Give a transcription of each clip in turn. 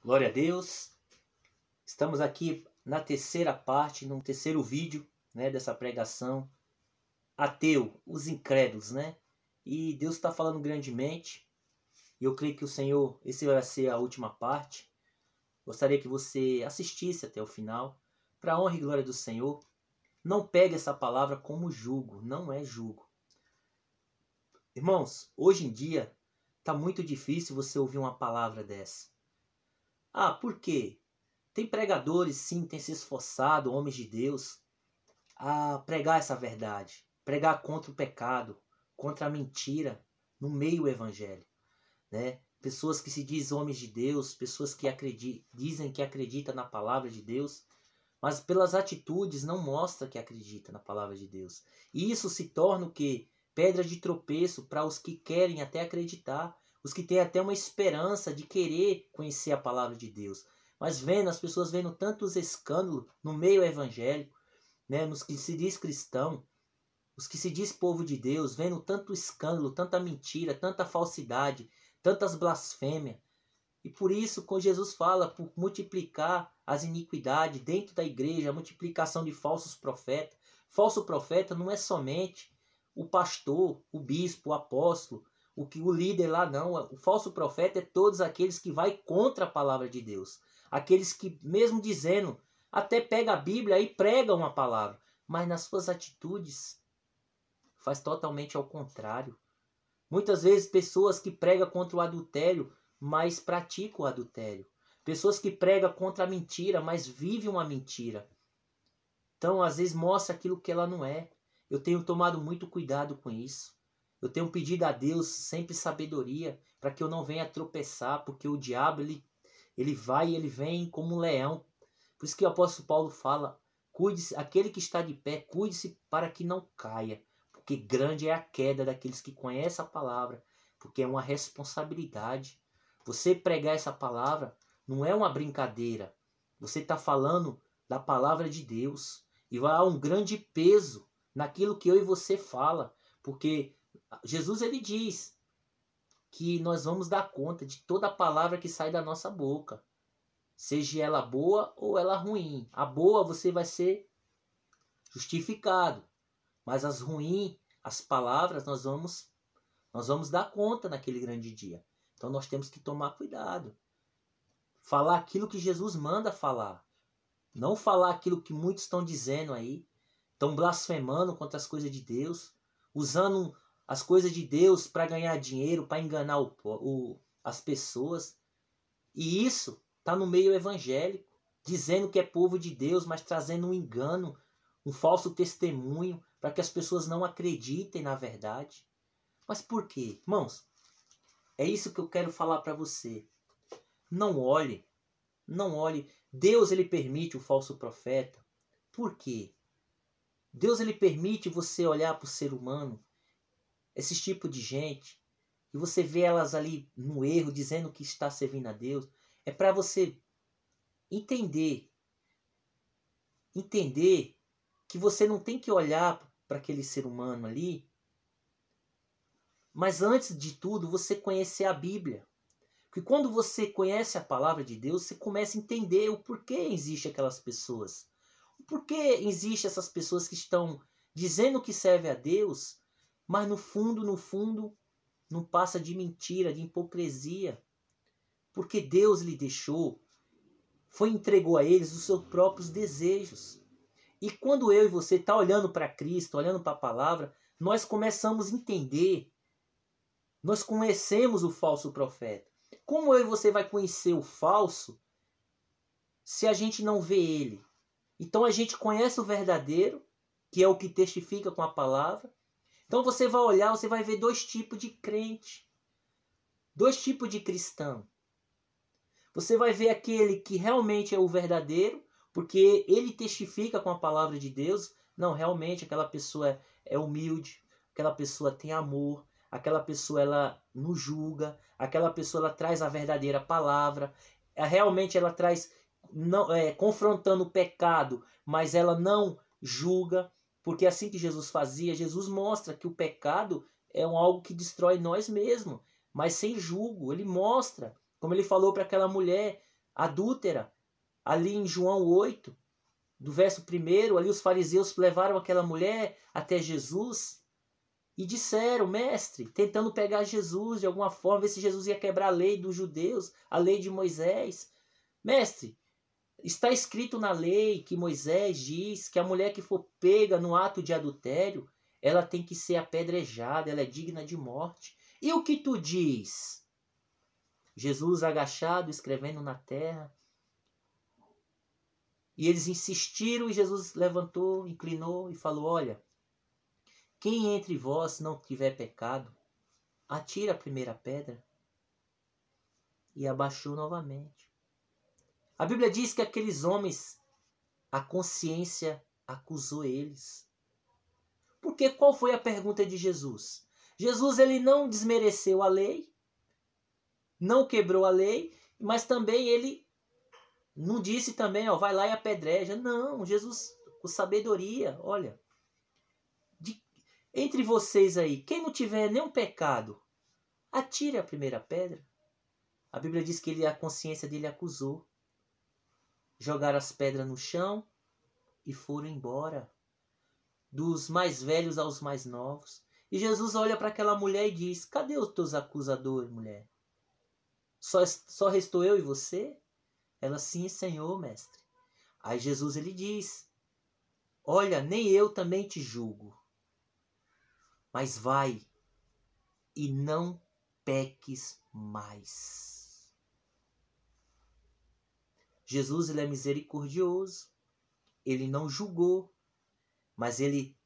Glória a Deus. Estamos aqui na terceira parte, no terceiro vídeo, dessa pregação. Ateu, os incrédulos, E Deus está falando grandemente. E eu creio que o Senhor, esse vai ser a última parte. Gostaria que você assistisse até o final, para a honra e glória do Senhor. Não pegue essa palavra como jugo, não é jugo. Irmãos, hoje em dia está muito difícil você ouvir uma palavra dessa. Ah, por quê? Tem pregadores, sim, tem se esforçado, homens de Deus, a pregar essa verdade. Pregar contra o pecado, contra a mentira, no meio do evangelho. Pessoas que se dizem homens de Deus, pessoas que dizem que acreditam na palavra de Deus, mas pelas atitudes não mostra que acredita na palavra de Deus. E isso se torna o quê? Pedra de tropeço para os que querem até acreditar, os que têm até uma esperança de querer conhecer a palavra de Deus. Mas as pessoas vendo tantos escândalos no meio evangélico, nos que se diz cristão, os que se diz povo de Deus, vendo tanto escândalo, tanta mentira, tanta falsidade, tantas blasfêmias. E por isso, quando Jesus fala por multiplicar as iniquidades dentro da igreja, a multiplicação de falsos profetas. Falso profeta não é somente o pastor, o bispo, o apóstolo, o líder lá, não. O falso profeta é todos aqueles que vai contra a palavra de Deus. Aqueles que, mesmo dizendo, até pega a Bíblia e prega uma palavra, mas nas suas atitudes faz totalmente ao contrário. Muitas vezes pessoas que pregam contra o adultério, mas praticam o adultério. Pessoas que pregam contra a mentira, mas vivem uma mentira. Então, às vezes, mostra aquilo que ela não é. Eu tenho tomado muito cuidado com isso. Eu tenho pedido a Deus sempre sabedoria para que eu não venha tropeçar, porque o diabo, ele vai e ele vem como um leão. Por isso que o apóstolo Paulo fala, cuide-se, aquele que está de pé, cuide-se para que não caia. Porque grande é a queda daqueles que conhecem a palavra, porque é uma responsabilidade. Você pregar essa palavra não é uma brincadeira. Você está falando da palavra de Deus. E vai há um grande peso naquilo que eu e você fala. Porque Jesus ele diz que nós vamos dar conta de toda a palavra que sai da nossa boca. Seja ela boa ou ela ruim. A boa você vai ser justificado. Mas as ruins, as palavras, nós vamos dar conta naquele grande dia. Então nós temos que tomar cuidado. Falar aquilo que Jesus manda falar. Não falar aquilo que muitos estão dizendo aí. Estão blasfemando contra as coisas de Deus. Usando as coisas de Deus para ganhar dinheiro, para enganar as pessoas. E isso está no meio evangélico. Dizendo que é povo de Deus, mas trazendo um engano, um falso testemunho, para que as pessoas não acreditem na verdade. Mas por quê? Irmãos, é isso que eu quero falar para você. Não olhe. Deus ele permite o falso profeta. Por quê? Deus ele permite você olhar para o ser humano, esse tipo de gente, e você vê elas ali no erro, dizendo que está servindo a Deus. É para você entender que você não tem que olhar para aquele ser humano ali, mas antes de tudo você conhecer a Bíblia. Porque quando você conhece a palavra de Deus, você começa a entender o porquê existe aquelas pessoas. O porquê existe essas pessoas que estão dizendo que servem a Deus, mas no fundo, não passa de mentira, de hipocrisia. Porque Deus lhe deixou, entregou a eles os seus próprios desejos. E quando eu e você está olhando para Cristo, olhando para a palavra, nós começamos a entender. Nós conhecemos o falso profeta. Como eu e você vai conhecer o falso se a gente não vê ele? Então a gente conhece o verdadeiro, que é o que testifica com a palavra. Então você vai olhar, você vai ver dois tipos de crente. Dois tipos de cristão. Você vai ver aquele que realmente é o verdadeiro, porque ele testifica com a palavra de Deus. Não, realmente aquela pessoa é humilde, aquela pessoa tem amor, aquela pessoa ela não julga, aquela pessoa ela traz a verdadeira palavra, realmente ela traz, confrontando o pecado, mas ela não julga, porque é assim que Jesus fazia. Jesus mostra que o pecado é algo que destrói nós mesmos, mas sem julgo. Ele mostra, como ele falou para aquela mulher, adúltera. Ali em João 8, do verso 1, ali os fariseus levaram aquela mulher até Jesus e disseram, mestre, tentando pegar Jesus de alguma forma, ver se Jesus ia quebrar a lei dos judeus, a lei de Moisés. Mestre, está escrito na lei que Moisés diz que a mulher que for pega no ato de adultério, ela tem que ser apedrejada, ela é digna de morte. E o que tu diz? Jesus agachado, escrevendo na terra. E eles insistiram e Jesus levantou, inclinou e falou, olha, quem entre vós não tiver pecado, atire a primeira pedra. E abaixou novamente. A Bíblia diz que aqueles homens, a consciência acusou eles. Porque qual foi a pergunta de Jesus? Jesus ele não desmereceu a lei, não quebrou a lei, mas também ele não disse também, ó, vai lá e apedreja. Não, Jesus, com sabedoria, olha, entre vocês aí, quem não tiver nenhum pecado, atire a primeira pedra. A Bíblia diz que a consciência dele acusou. Jogaram as pedras no chão e foram embora. Dos mais velhos aos mais novos. E Jesus olha para aquela mulher e diz, cadê os teus acusadores, mulher? Só restou eu e você? Ela, sim, Senhor, mestre. Aí Jesus ele diz, olha, nem eu também te julgo. Mas vai e não peques mais. Jesus ele é misericordioso. Ele não julgou. Mas ele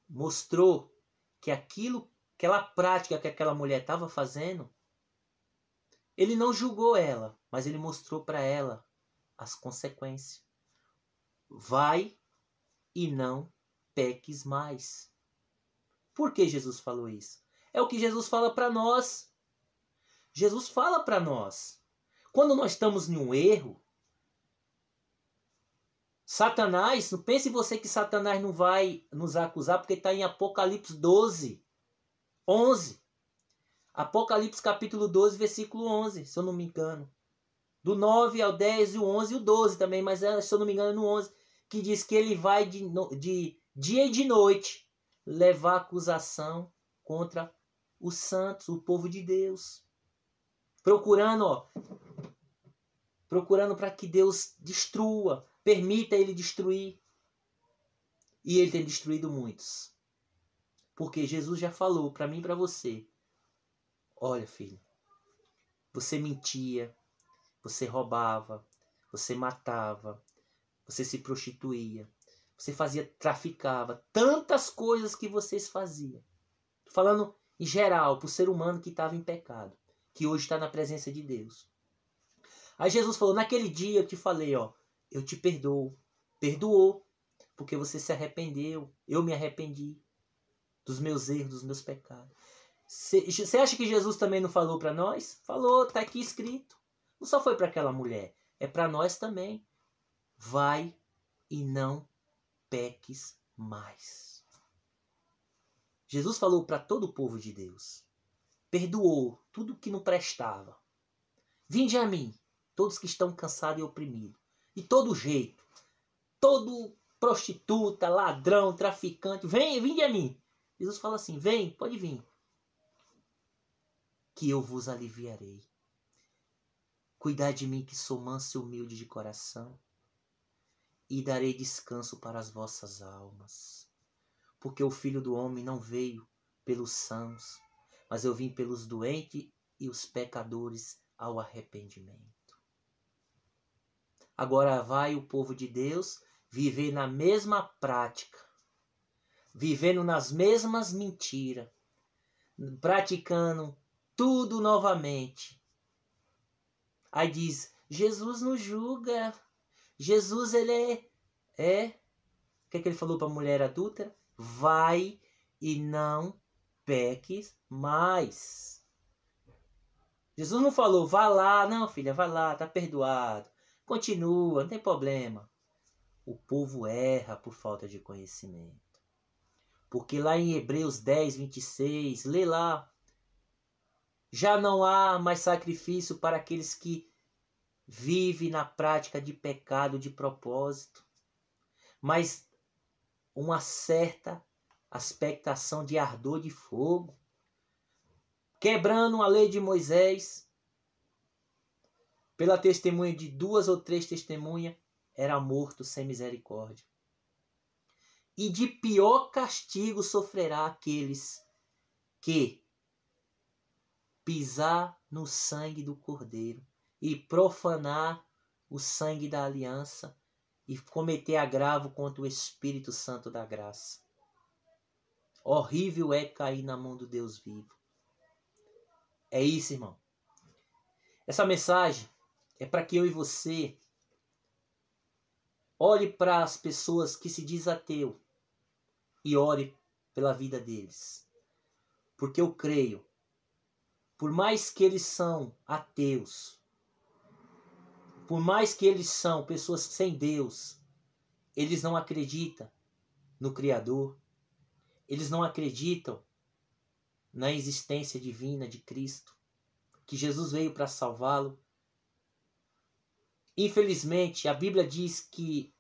mostrou que aquela prática que aquela mulher estava fazendo, ele não julgou ela, mas ele mostrou para ela as consequências. Vai e não peques mais. Por que Jesus falou isso? É o que Jesus fala para nós. Jesus fala para nós. Quando nós estamos em um erro, Satanás, não pense você que Satanás não vai nos acusar, porque está em Apocalipse 12, 11. Apocalipse capítulo 12, versículo 11, se eu não me engano. Do 9 ao 10 e o 11 e o 12 também, mas se eu não me engano no 11, que diz que ele vai de dia e de noite levar acusação contra os santos, o povo de Deus. Procurando para que Deus destrua, permita ele destruir. E ele tem destruído muitos. Porque Jesus já falou para mim e para você. Olha, filho, você mentia, você roubava, você matava, você se prostituía, você traficava, tantas coisas que vocês faziam. Falando em geral, para o ser humano que estava em pecado, que hoje está na presença de Deus. Aí Jesus falou, naquele dia eu te falei, ó, eu te perdoo. Perdoou, porque você se arrependeu, eu me arrependi dos meus erros, dos meus pecados. Você acha que Jesus também não falou para nós? Falou, está aqui escrito. Não só foi para aquela mulher, é para nós também. Vai e não peques mais. Jesus falou para todo o povo de Deus. Perdoou tudo que não prestava. Vinde a mim, todos que estão cansados e oprimidos. De todo jeito. Todo prostituta, ladrão, traficante. Vinde a mim. Jesus fala assim, vem, pode vir. Que eu vos aliviarei. Cuidai de mim que sou manso e humilde de coração. E darei descanso para as vossas almas. Porque o Filho do Homem não veio pelos sãos, mas eu vim pelos doentes e os pecadores ao arrependimento. Agora vai o povo de Deus viver na mesma prática, vivendo nas mesmas mentiras, praticando tudo novamente. Aí diz, Jesus não julga, Jesus ele o que ele falou para a mulher adúltera? Vai e não peques mais. Jesus não falou, vá lá, não filha, vai lá, tá perdoado. Continua, não tem problema. O povo erra por falta de conhecimento. Porque lá em Hebreus 10, 26, lê lá. Já não há mais sacrifício para aqueles que vive na prática de pecado de propósito, mas uma certa expectação de ardor de fogo, quebrando a lei de Moisés, pela testemunha de 2 ou 3 testemunhas, era morto sem misericórdia. E de pior castigo sofrerá aqueles que pisar no sangue do Cordeiro e profanar o sangue da aliança e cometer agravo contra o Espírito Santo da graça. Horrível é cair na mão do Deus vivo. É isso, irmão. Essa mensagem é para que eu e você olhe para as pessoas que se diz ateu e ore pela vida deles. Porque eu creio, por mais que eles são ateus, por mais que eles são pessoas sem Deus, eles não acreditam no Criador, eles não acreditam na existência divina de Cristo, que Jesus veio para salvá-lo. Infelizmente, a Bíblia diz que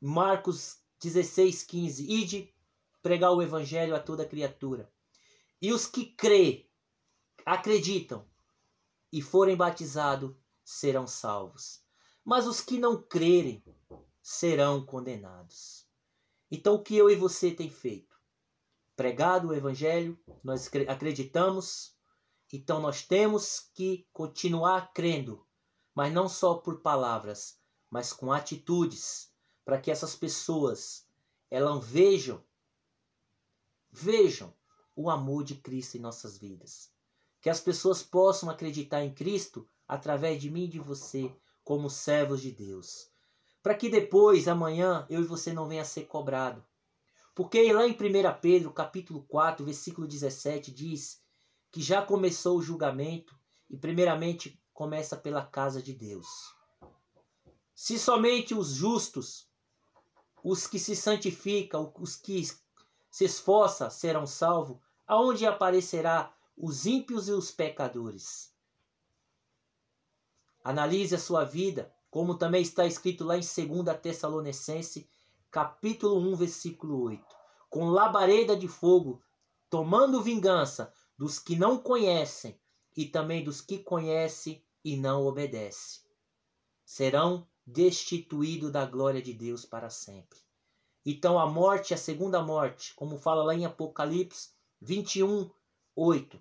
Marcos 16:15, ide pregar o evangelho a toda criatura. E os que acreditam e forem batizados serão salvos. Mas os que não crerem serão condenados. Então o que eu e você tem feito? Pregado o evangelho, nós acreditamos, então nós temos que continuar crendo, mas não só por palavras, mas com atitudes, para que essas pessoas elas vejam o amor de Cristo em nossas vidas. Que as pessoas possam acreditar em Cristo através de mim e de você, como servos de Deus. Para que depois, amanhã, eu e você não venha a ser cobrado. Porque lá em 1 Pedro, capítulo 4, versículo 17, diz que já começou o julgamento e primeiramente começa pela casa de Deus. Se somente os justos, os que se santificam, os que se esforçam serão salvos, aonde aparecerá os ímpios e os pecadores? Analise a sua vida, como também está escrito lá em 2 Tessalonicenses, capítulo 1, versículo 8. Com labareda de fogo, tomando vingança dos que não conhecem e também dos que conhecem e não obedecem. Serão destituídos da glória de Deus para sempre. Então a morte, a segunda morte, como fala lá em Apocalipse 21, 8.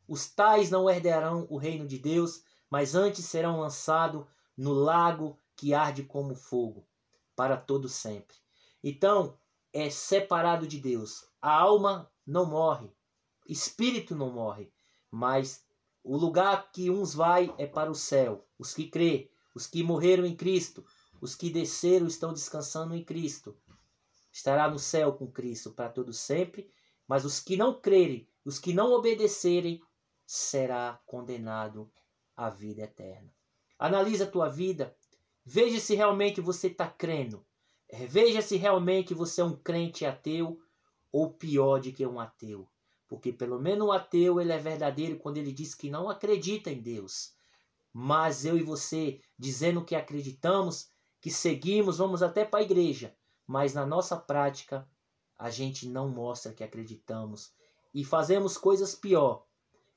Os tais não herdarão o reino de Deus, mas antes serão lançados no lago que arde como fogo, para todo sempre. Então, é separado de Deus. A alma não morre, espírito não morre, mas o lugar que uns vai é para o céu. Os que crê, os que morreram em Cristo, os que desceram estão descansando em Cristo. Estará no céu com Cristo para todo sempre, mas os que não crerem, os que não obedecerem, será condenado à vida eterna. Analisa a tua vida, veja se realmente você está crendo, veja se realmente você é um crente ateu ou pior do que um ateu. Porque pelo menos um ateu ele é verdadeiro quando ele diz que não acredita em Deus. Mas eu e você dizendo que acreditamos, que seguimos, vamos até para a igreja, mas na nossa prática a gente não mostra que acreditamos e fazemos coisas pior.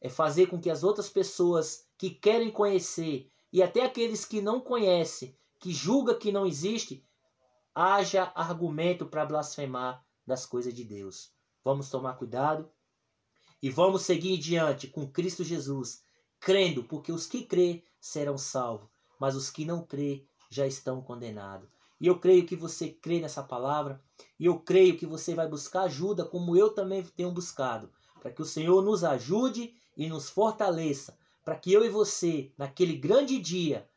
É fazer com que as outras pessoas que querem conhecer e até aqueles que não conhecem, que julgam que não existe, haja argumento para blasfemar das coisas de Deus. Vamos tomar cuidado e vamos seguir em diante com Cristo Jesus, crendo, porque os que crê serão salvos, mas os que não crê já estão condenados. E eu creio que você crê nessa palavra, e eu creio que você vai buscar ajuda, como eu também tenho buscado, para que o Senhor nos ajude e nos fortaleça, para que eu e você, naquele grande dia,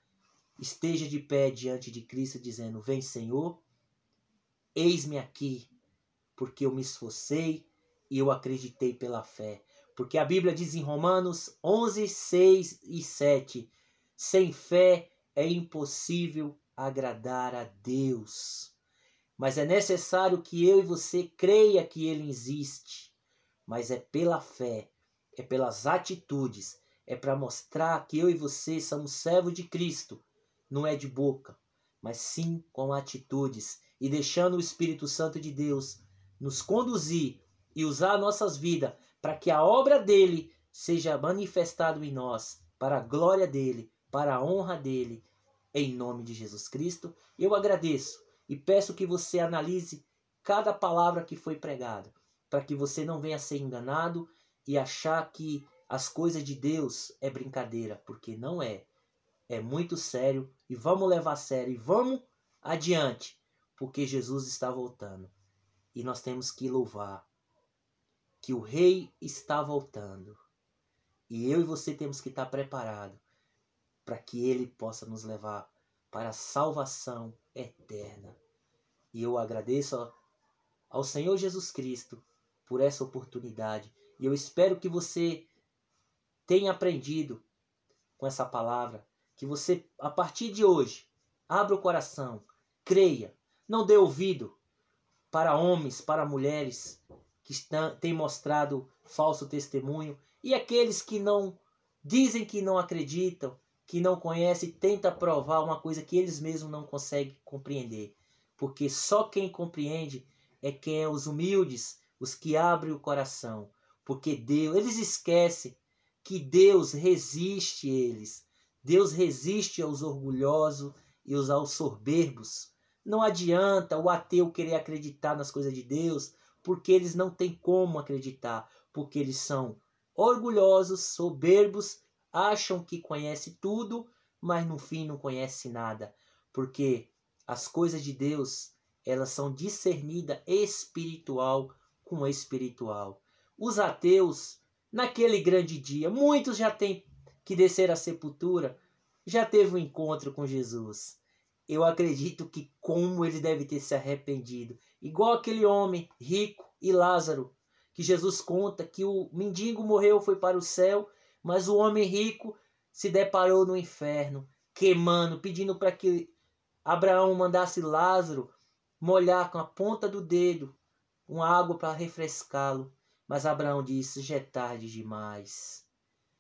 esteja de pé diante de Cristo, dizendo: vem, Senhor, eis-me aqui, porque eu me esforcei e eu acreditei pela fé. Porque a Bíblia diz em Romanos 11, 6 e 7, sem fé é impossível agradar a Deus. Mas é necessário que eu e você creia que Ele existe. Mas é pela fé, é pelas atitudes, é para mostrar que eu e você somos servos de Cristo. não é de boca, mas sim com atitudes e deixando o Espírito Santo de Deus nos conduzir e usar nossas vidas para que a obra dele seja manifestada em nós, para a glória dele, para a honra dele, em nome de Jesus Cristo. Eu agradeço e peço que você analise cada palavra que foi pregada, para que você não venha ser enganado e achar que as coisas de Deus é brincadeira, porque não é. É muito sério e vamos levar a sério e vamos adiante, porque Jesus está voltando. E nós temos que louvar que o Rei está voltando. E eu e você temos que estar preparados para que Ele possa nos levar para a salvação eterna. E eu agradeço ao Senhor Jesus Cristo por essa oportunidade. E eu espero que você tenha aprendido com essa palavra, que você, a partir de hoje, abra o coração, creia, não dê ouvido para homens, para mulheres que têm mostrado falso testemunho e aqueles que não dizem que não acreditam, que não conhecem, tenta provar uma coisa que eles mesmos não conseguem compreender. Porque só quem compreende é quem é os humildes, os que abrem o coração. Porque Deus, eles esquecem que Deus resiste eles. Deus resiste aos orgulhosos e aos soberbos. Não adianta o ateu querer acreditar nas coisas de Deus, porque eles não têm como acreditar, porque eles são orgulhosos, soberbos, acham que conhece tudo, mas no fim não conhece nada, porque as coisas de Deus, elas são discernidas espiritual com espiritual. Os ateus, naquele grande dia, muitos já têm que descer à sepultura, já teve um encontro com Jesus. Eu acredito que como ele deve ter se arrependido. Igual aquele homem rico e Lázaro, que Jesus conta que o mendigo morreu, foi para o céu, mas o homem rico se deparou no inferno, queimando, pedindo para que Abraão mandasse Lázaro molhar com a ponta do dedo uma água para refrescá-lo. Mas Abraão disse, já é tarde demais.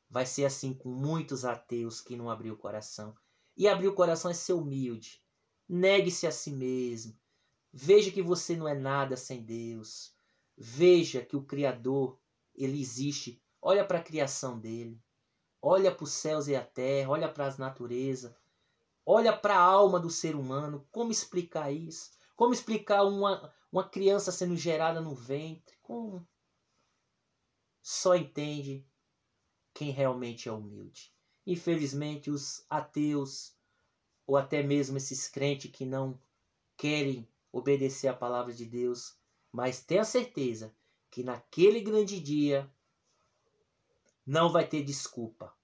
Vai ser assim com muitos ateus que não abriu o coração. E abrir o coração é ser humilde. Negue-se a si mesmo. Veja que você não é nada sem Deus. Veja que o Criador, ele existe. Olha para a criação dele. Olha para os céus e a terra. Olha para as naturezas. Olha para a alma do ser humano. Como explicar isso? Como explicar uma criança sendo gerada no ventre? Como? Só entende quem realmente é humilde. Infelizmente, os ateus, ou até mesmo esses crentes que não querem obedecer a palavra de Deus, mas tenha certeza que naquele grande dia não vai ter desculpa.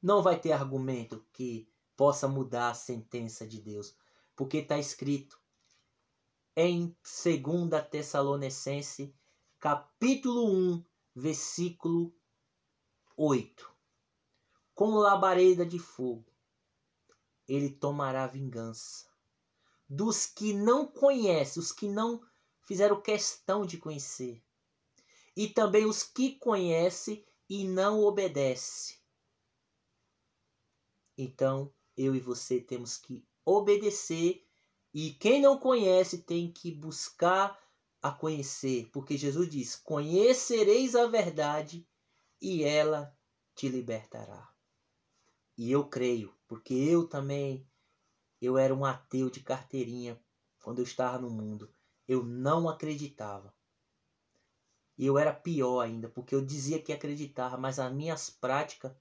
Não vai ter argumento que possa mudar a sentença de Deus. Porque está escrito em 2 Tessalonicenses, capítulo 1, versículo 8. Com labareda de fogo, ele tomará vingança dos que não conhecem, os que não fizeram questão de conhecer, e também os que conhecem e não obedecem. Então, eu e você temos que obedecer, e quem não conhece tem que buscar a conhecer, porque Jesus diz, conhecereis a verdade e ela te libertará. E eu creio, porque eu também, eu era um ateu de carteirinha quando eu estava no mundo. Eu não acreditava. E eu era pior ainda, porque eu dizia que acreditava, mas as minhas práticas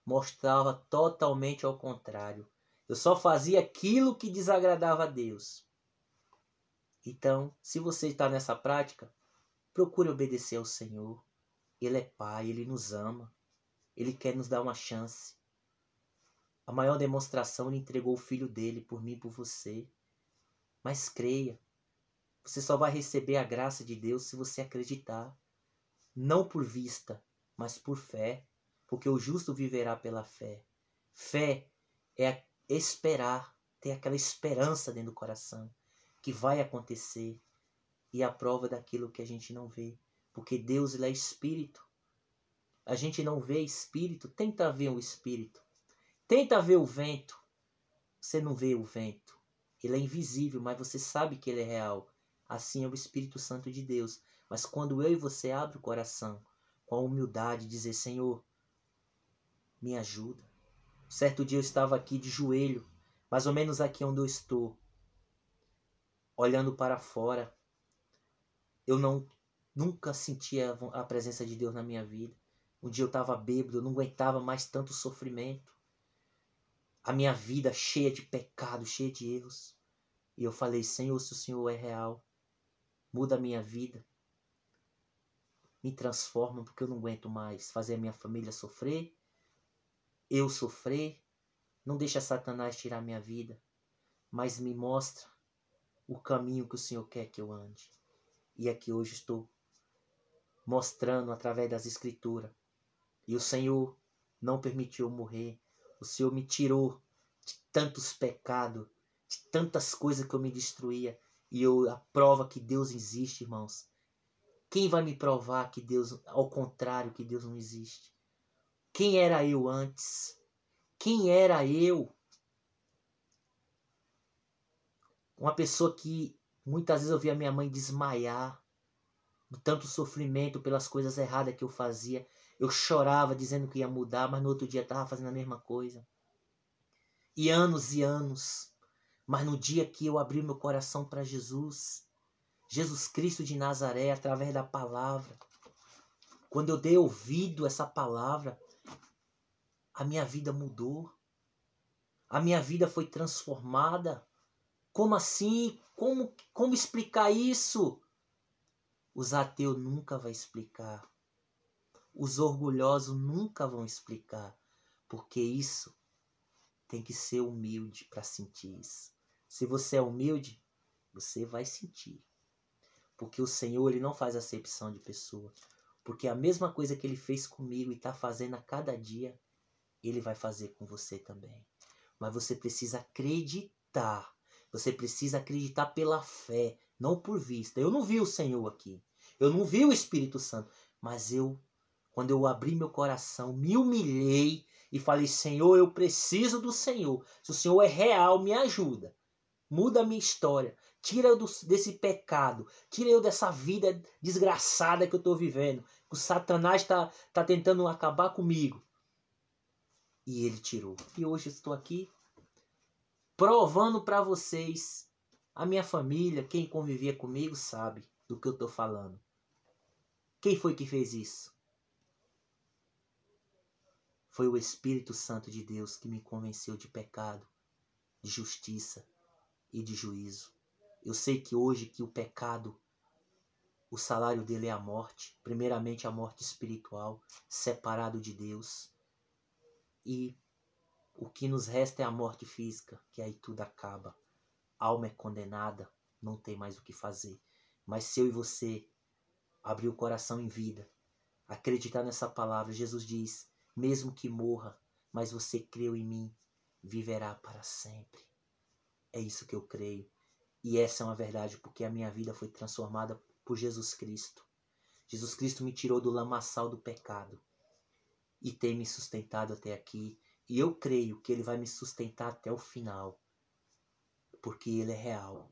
mostravam totalmente ao contrário. Eu só fazia aquilo que desagradava a Deus. Então, se você está nessa prática, procure obedecer ao Senhor. Ele é Pai, Ele nos ama. Ele quer nos dar uma chance. A maior demonstração, ele entregou o filho dele por mim e por você. Mas creia, você só vai receber a graça de Deus se você acreditar. Não por vista, mas por fé. Porque o justo viverá pela fé. Fé é esperar, ter aquela esperança dentro do coração, que vai acontecer. E a prova daquilo que a gente não vê. Porque Deus, ele é espírito. A gente não vê espírito, tenta ver o espírito. Tenta ver o vento. Você não vê o vento. Ele é invisível, mas você sabe que ele é real. Assim é o Espírito Santo de Deus. Mas quando eu e você abre o coração com a humildade, dizer, Senhor, me ajuda. Certo dia eu estava aqui de joelho, mais ou menos aqui onde eu estou, olhando para fora. Eu nunca sentia a presença de Deus na minha vida. Um dia eu estava bêbado, eu não aguentava mais tanto sofrimento. A minha vida cheia de pecado, cheia de erros. E eu falei, Senhor, se o Senhor é real, muda a minha vida. Me transforma, porque eu não aguento mais fazer a minha família sofrer, eu sofrer. Não deixa Satanás tirar minha vida, mas me mostra o caminho que o Senhor quer que eu ande. E aqui hoje estou mostrando através das Escrituras. E o Senhor não permitiu eu morrer. O Senhor me tirou de tantos pecados, de tantas coisas que eu me destruía. E a prova que Deus existe, irmãos. Quem vai me provar que Deus, ao contrário, que Deus não existe? Quem era eu antes? Quem era eu? Uma pessoa que muitas vezes eu via minha mãe desmaiar de tanto sofrimento pelas coisas erradas que eu fazia. Eu chorava dizendo que ia mudar, mas no outro dia estava fazendo a mesma coisa. E anos, mas no dia que eu abri meu coração para Jesus, Jesus Cristo de Nazaré, através da palavra, quando eu dei ouvido a essa palavra, a minha vida mudou. A minha vida foi transformada. Como assim? Como explicar isso? Os ateus nunca vão explicar. Os orgulhosos nunca vão explicar. Porque isso tem que ser humilde para sentir isso. Se você é humilde, você vai sentir. Porque o Senhor, ele não faz acepção de pessoa. Porque a mesma coisa que ele fez comigo e está fazendo a cada dia, ele vai fazer com você também. Mas você precisa acreditar. Você precisa acreditar pela fé, não por vista. Eu não vi o Senhor aqui. Eu não vi o Espírito Santo. Mas quando eu abri meu coração, me humilhei e falei, Senhor, eu preciso do Senhor. Se o Senhor é real, me ajuda. Muda a minha história. Tira eu desse pecado. Tira eu dessa vida desgraçada que eu estou vivendo. O Satanás está tentando acabar comigo. E ele tirou. E hoje estou aqui provando para vocês. A minha família, quem convivia comigo, sabe do que eu estou falando. Quem foi que fez isso? Foi o Espírito Santo de Deus que me convenceu de pecado, de justiça e de juízo. Eu sei que hoje que o pecado, o salário dele é a morte. Primeiramente a morte espiritual, separado de Deus. E o que nos resta é a morte física, que aí tudo acaba. A alma é condenada, não tem mais o que fazer. Mas se eu e você abrir o coração em vida, acreditar nessa palavra, Jesus diz, mesmo que morra, mas você creu em mim, viverá para sempre. É isso que eu creio. E essa é uma verdade, porque a minha vida foi transformada por Jesus Cristo. Jesus Cristo me tirou do lamaçal do pecado e tem me sustentado até aqui. E eu creio que Ele vai me sustentar até o final, porque Ele é real.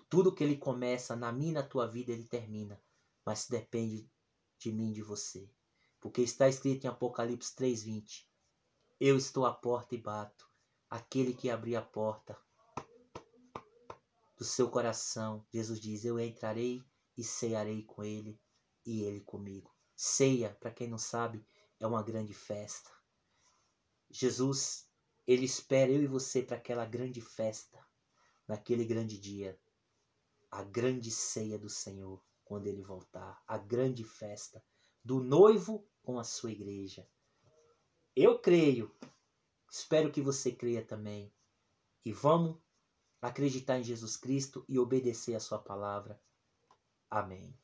Tudo que Ele começa na minha e na tua vida, Ele termina. Mas depende de mim e de você. Porque está escrito em Apocalipse 3:20. Eu estou à porta e bato. Aquele que abrir a porta do seu coração, Jesus diz, eu entrarei e cearei com ele e ele comigo. Ceia, para quem não sabe, é uma grande festa. Jesus, ele espera eu e você para aquela grande festa, naquele grande dia, a grande ceia do Senhor, quando ele voltar, a grande festa do noivo com a sua igreja. Eu creio, espero que você creia também, e vamos acreditar em Jesus Cristo e obedecer a sua palavra. Amém.